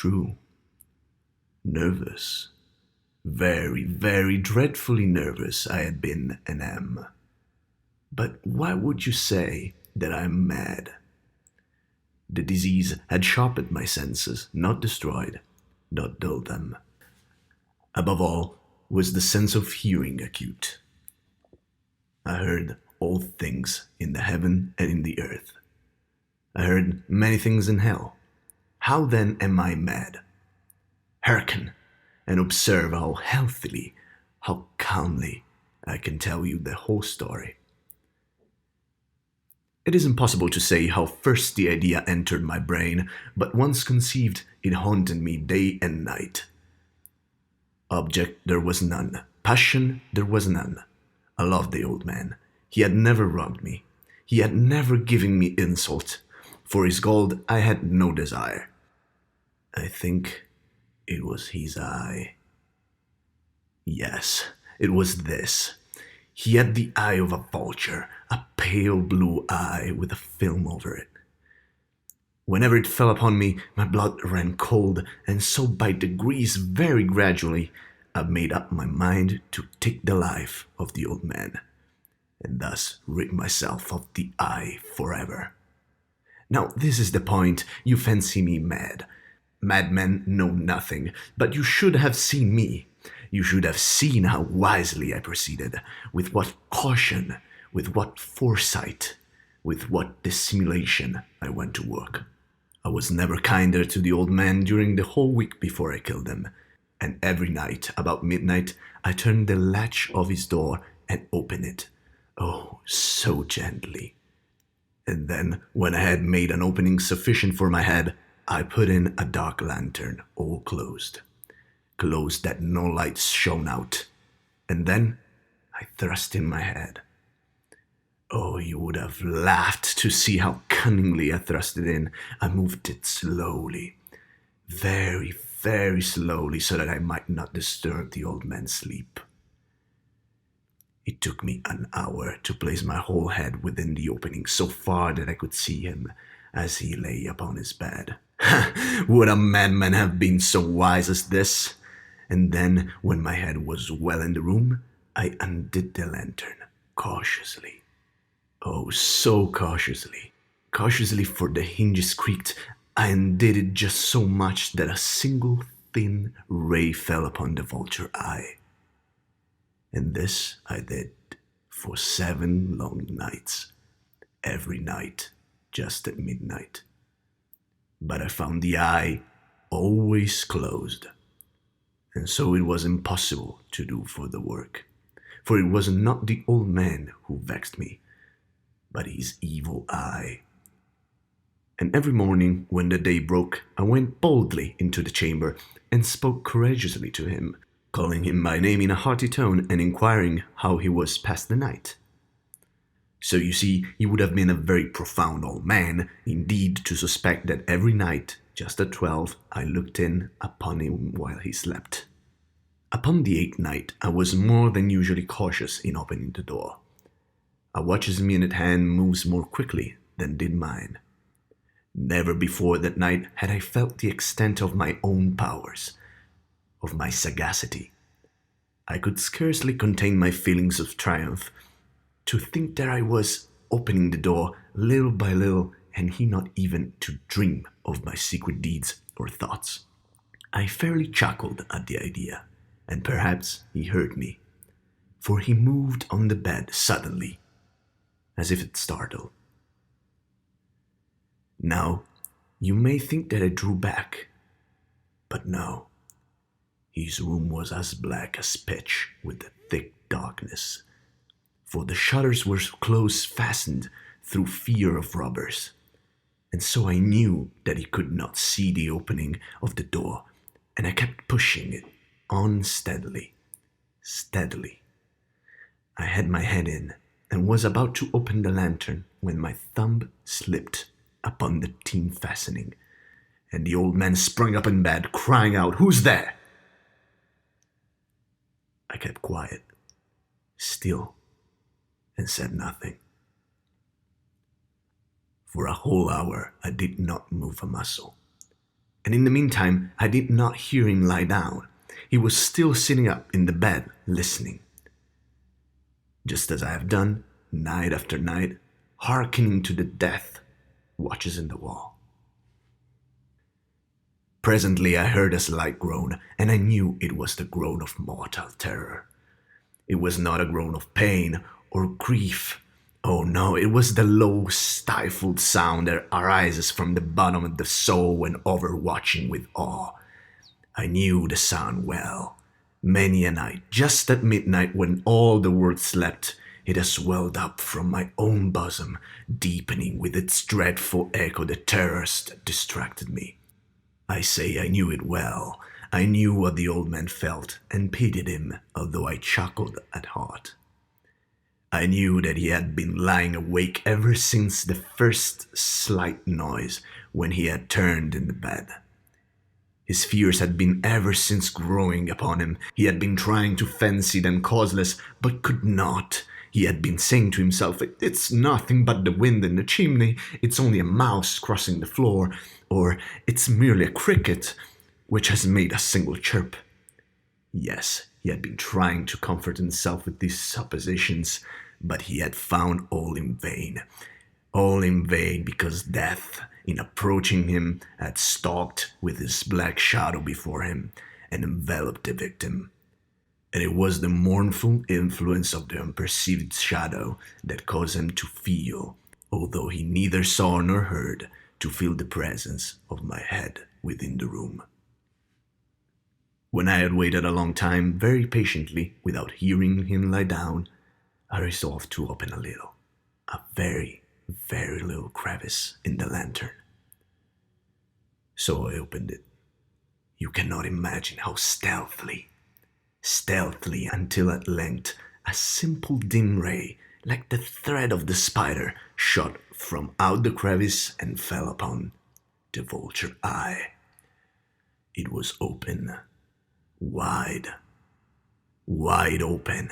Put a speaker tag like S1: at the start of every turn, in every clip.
S1: true. Nervous. Very, very dreadfully nervous I had been and am. But why would you say that I'm mad? The disease had sharpened my senses, not destroyed, not dulled them. Above all was the sense of hearing acute. I heard all things in the heaven and in the earth. I heard many things in hell. How then am I mad? Hearken, and observe how healthily, how calmly I can tell you the whole story. It is impossible to say how first the idea entered my brain, but once conceived, it haunted me day and night. Object there was none, passion there was none. I loved the old man. He had never wronged me. He had never given me insult. For his gold I had no desire. I think it was his eye. Yes, it was this. He had the eye of a vulture, a pale blue eye with a film over it. Whenever it fell upon me, my blood ran cold, and so by degrees, very gradually, I made up my mind to take the life of the old man, and thus rid myself of the eye forever. Now, this is the point. You fancy me mad. Madmen know nothing, but you should have seen me. You should have seen how wisely I proceeded, with what caution, with what foresight, with what dissimulation I went to work. I was never kinder to the old man during the whole week before I killed him, and every night, about midnight, I turned the latch of his door and opened it. Oh, so gently. And then, when I had made an opening sufficient for my head, I put in a dark lantern, all closed that no light shone out, and then I thrust in my head. Oh, you would have laughed to see how cunningly I thrust it in. I moved it slowly, very, very slowly, so that I might not disturb the old man's sleep. It took me an hour to place my whole head within the opening, so far that I could see him as he lay upon his bed. Would a madman have been so wise as this? And then, when my head was well in the room, I undid the lantern, cautiously. Oh, so cautiously. Cautiously, for the hinges creaked. I undid it just so much that a single thin ray fell upon the vulture eye. And this I did for 7 long nights, every night, just at midnight. But I found the eye always closed, and so it was impossible to do for the work, for it was not the old man who vexed me, but his evil eye. And every morning, when the day broke, I went boldly into the chamber and spoke courageously to him, calling him by name in a hearty tone and inquiring how he was past the night. So you see, he would have been a very profound old man, indeed, to suspect that every night, just at 12, I looked in upon him while he slept. Upon the 8th night, I was more than usually cautious in opening the door. A watch's minute hand moves more quickly than did mine. Never before that night had I felt the extent of my own powers, of my sagacity. I could scarcely contain my feelings of triumph. To think that I was opening the door little by little, and he not even to dream of my secret deeds or thoughts. I fairly chuckled at the idea, and perhaps he heard me, for he moved on the bed suddenly, as if it startled. Now, you may think that I drew back, but no. His room was as black as pitch with the thick darkness, for the shutters were close fastened through fear of robbers, and so I knew that he could not see the opening of the door, and I kept pushing it on steadily. I had my head in, and was about to open the lantern when my thumb slipped upon the tin fastening, and the old man sprung up in bed, crying out, "Who's there?" I kept quiet, still, and said nothing. For a whole hour I did not move a muscle. And in the meantime, I did not hear him lie down. He was still sitting up in the bed, listening, just as I have done night after night, hearkening to the death watches in the wall. Presently I heard a slight groan, and I knew it was the groan of mortal terror. It was not a groan of pain or grief. Oh no, it was the low, stifled sound that arises from the bottom of the soul when overwatching with awe. I knew the sound well. Many a night, just at midnight when all the world slept, it has welled up from my own bosom, deepening with its dreadful echo the terrors that distracted me. I say I knew it well. I knew what the old man felt and pitied him, although I chuckled at heart. I knew that he had been lying awake ever since the first slight noise when he had turned in the bed. His fears had been ever since growing upon him. He had been trying to fancy them causeless, but could not. He had been saying to himself, "It's nothing but the wind in the chimney, it's only a mouse crossing the floor, or it's merely a cricket which has made a single chirp." Yes, he had been trying to comfort himself with these suppositions, but he had found all in vain. All in vain, because death, in approaching him, had stalked with his black shadow before him and enveloped the victim. And it was the mournful influence of the unperceived shadow that caused him to feel, although he neither saw nor heard, to feel the presence of my head within the room. When I had waited a long time, very patiently, without hearing him lie down, I resolved to open a very, very little crevice in the lantern. So I opened it. You cannot imagine how stealthily, until at length a simple dim ray, like the thread of the spider, shot from out the crevice and fell upon the vulture eye. It was open, wide open,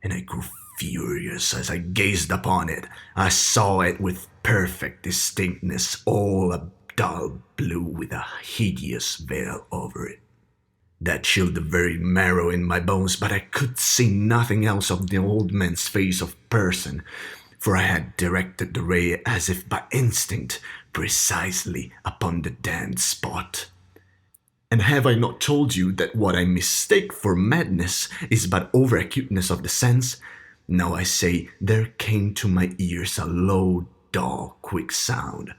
S1: and I grew furious as I gazed upon it. I saw it with perfect distinctness, all a dull blue with a hideous veil over it. That chilled the very marrow in my bones, but I could see nothing else of the old man's face of person, for I had directed the ray as if by instinct precisely upon the damned spot. And have I not told you that what I mistake for madness is but over-acuteness of the sense? Now I say, there came to my ears a low, dull, quick sound,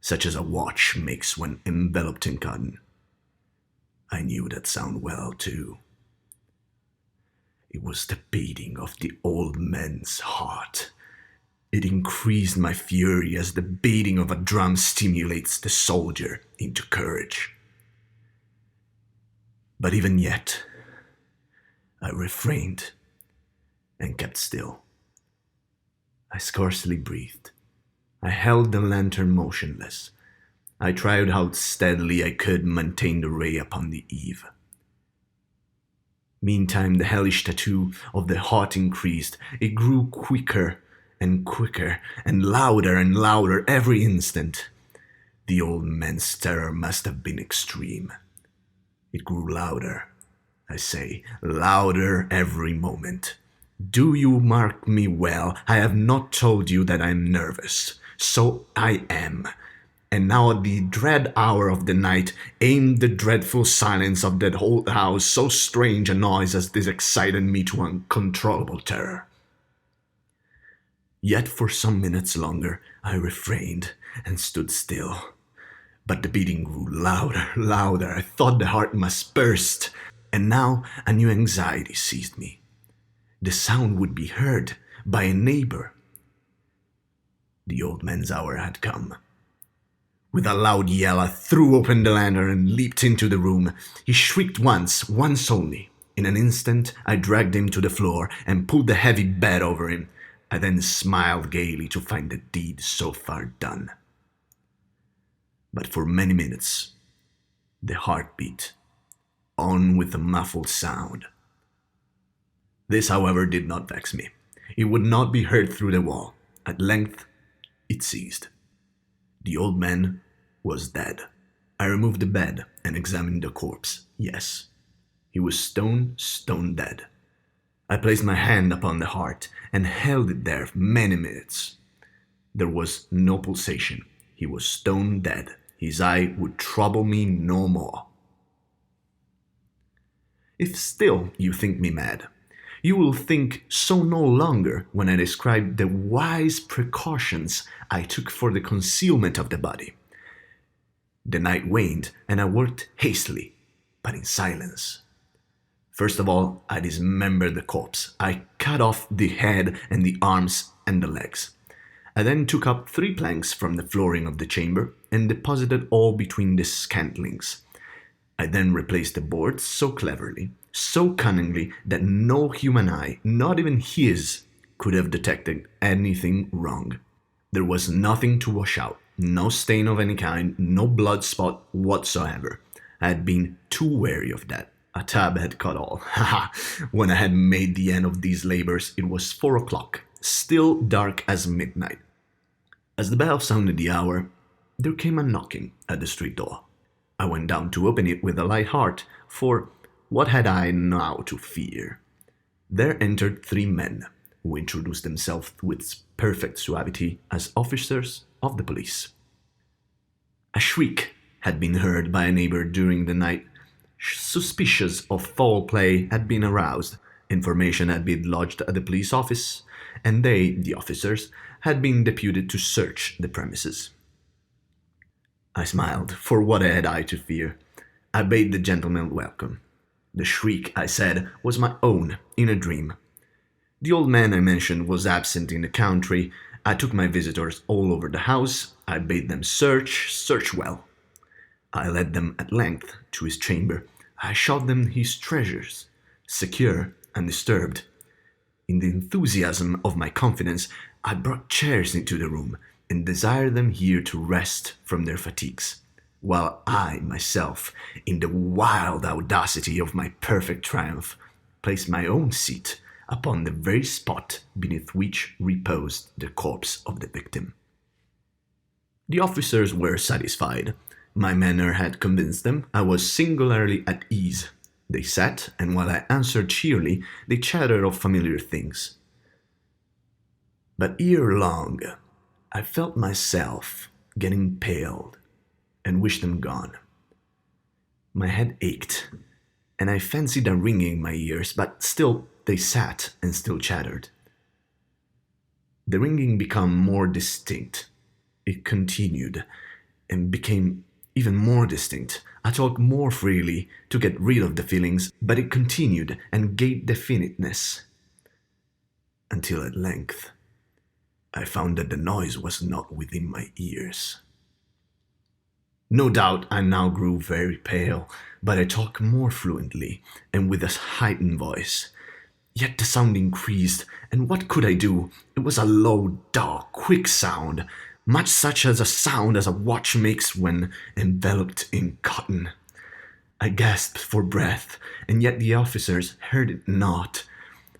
S1: such as a watch makes when enveloped in cotton. I knew that sound well, too. It was the beating of the old man's heart. It increased my fury as the beating of a drum stimulates the soldier into courage. But even yet, I refrained and kept still. I scarcely breathed. I held the lantern motionless. I tried how steadily I could maintain the ray upon the eve. Meantime, the hellish tattoo of the heart increased. It grew quicker and quicker, and louder every instant. The old man's terror must have been extreme. It grew louder, I say, louder every moment. Do you mark me well? I have not told you that I am nervous. So I am. And now at the dread hour of the night, aimed the dreadful silence of that old house, so strange a noise as this excited me to uncontrollable terror. Yet for some minutes longer I refrained and stood still. But the beating grew louder. I thought the heart must burst. And now a new anxiety seized me. The sound would be heard by a neighbor. The old man's hour had come. With a loud yell, I threw open the lantern and leaped into the room. He shrieked once only. In an instant, I dragged him to the floor and pulled the heavy bed over him. I then smiled gaily to find the deed so far done. But for many minutes, the heart beat on with a muffled sound. This, however, did not vex me. It would not be heard through the wall. At length, it ceased. The old man was dead. I removed the bed and examined the corpse. Yes, he was stone dead. I placed my hand upon the heart and held it there for many minutes. There was no pulsation. He was stone dead. His eye would trouble me no more. If still you think me mad, you will think so no longer when I describe the wise precautions I took for the concealment of the body. The night waned, and I worked hastily, but in silence. First of all, I dismembered the corpse. I cut off the head and the arms and the legs. I then took up 3 planks from the flooring of the chamber and deposited all between the scantlings. I then replaced the boards so cleverly, so cunningly, that no human eye, not even his, could have detected anything wrong. There was nothing to wash out, no stain of any kind, no blood spot whatsoever. I had been too wary of that. A tab had caught all. When I had made the end of these labors, it was 4 o'clock, still dark as midnight. As the bell sounded the hour, there came a knocking at the street door. I went down to open it with a light heart, for what had I now to fear? There entered 3 men, who introduced themselves with perfect suavity as officers of the police. A shriek had been heard by a neighbor during the night. Suspicious of foul play had been aroused. Information had been lodged at the police office, and they, the officers, had been deputed to search the premises. I smiled, for what had I to fear? I bade the gentleman welcome. The shriek, I said, was my own, in a dream. The old man I mentioned was absent in the country. I took my visitors all over the house. I bade them search well. I led them at length to his chamber. I showed them his treasures, secure, undisturbed. In the enthusiasm of my confidence, I brought chairs into the room and desired them here to rest from their fatigues, while I myself, in the wild audacity of my perfect triumph, placed my own seat upon the very spot beneath which reposed the corpse of the victim. The officers were satisfied. My manner had convinced them. I was singularly at ease. They sat, and while I answered cheerily, they chattered of familiar things. But ere long, I felt myself getting pale and wished them gone. My head ached, and I fancied a ringing in my ears, but still they sat and still chattered. The ringing became more distinct. It continued and became even more distinct. I talked more freely to get rid of the feelings, but it continued and gained definiteness, until at length I found that the noise was not within my ears. No doubt I now grew very pale, but I talked more fluently and with a heightened voice. Yet the sound increased, and what could I do? It was a low, dull, quick sound, much such as a sound as a watch makes when enveloped in cotton. I gasped for breath, and yet the officers heard it not.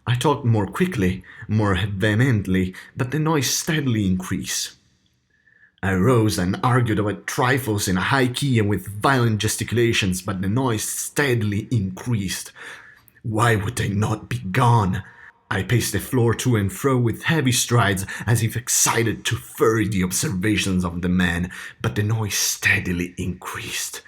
S1: I talked more quickly, more vehemently, but the noise steadily increased. I rose and argued about trifles in a high key and with violent gesticulations, but the noise steadily increased. Why would they not be gone? I paced the floor to and fro with heavy strides, as if excited to furry the observations of the man, but the noise steadily increased.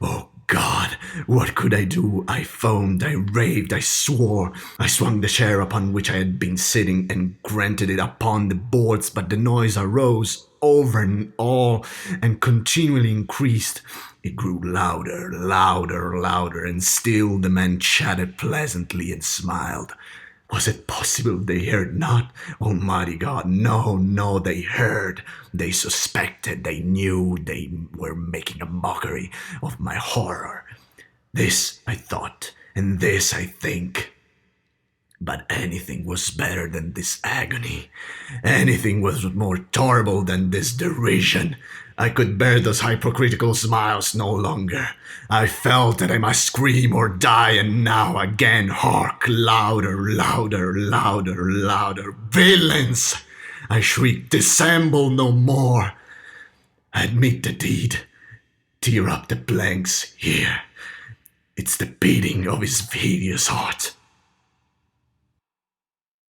S1: Oh God, what could I do? I foamed, I raved, I swore. I swung the chair upon which I had been sitting and granted it upon the boards, but the noise arose over and all and continually increased. It grew louder, louder, and still the man chatted pleasantly and smiled. Was it possible they heard not? Almighty God, no, they heard. They suspected, they knew, they were making a mockery of my horror. This I thought, and this I think. But anything was better than this agony. Anything was more terrible than this derision. I could bear those hypocritical smiles no longer. I felt that I must scream or die, and now again, hark, louder. Villains! I shrieked, dissemble no more. Admit the deed. tear up the blanks here. It's the beating of his hideous heart.